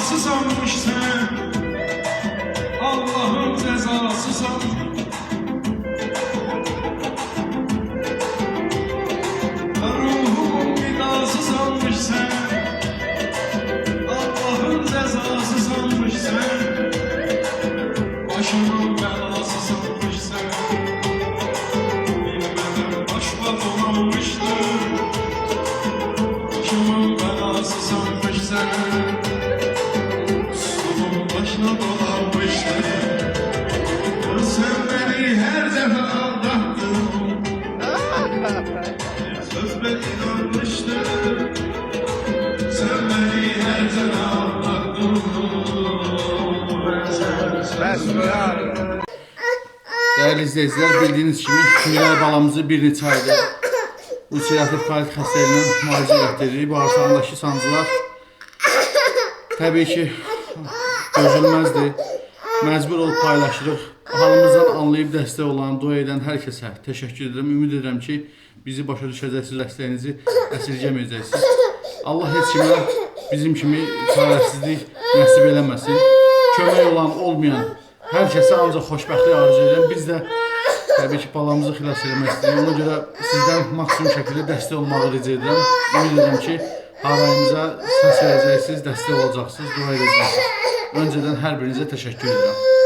belası sanmış sen, Allah'ın cezası sanmış. Ruhumun vidası sanmış sen, Allah'ın cezası sanmış sen, başımın belası sanmış sen. Bilmeden başıma dolanmıştır, başımın belası sanmış sen. Solumun başına dolanmıştır, sen beni her defa aldattın. Söz beni yanlıştır, sen beni her defa aldattın. Değerli izleyiciler, bildiğiniz kimi Miray balamızı bir neçə aydır ulserativ kolit xəstəliyinə müalicə etdiririk. Bağırsağındakı sancılar təbii ki dözülməzdir. Məcbur olub paylaşırıq. Halımızdan anlayıb dəstək olan, dua edən hər kəsə təşəkkür edirəm. Ümid edirəm ki, bizi başa düşəcəksiniz, dəstəyinizi əsirgəməyəcəksiniz. Allah heç kimə bizim kimi çarəsizlik nəsib eləməsin. Kömək olan, olmayan hər kəsə ancaq xoşbəxtlik arzu edirəm. Biz də təbii ki, balamızı xilas eləmək istəyirik. Ona görə sizdən maksimum şəkildə dəstək olmağı rica edirəm. Ümid edirəm ki, harayımıza səs verəcəksiniz, dəstək olacaqsınız, dua edəcəksiniz. Öncədən hər birinizə təşəkkür edirəm.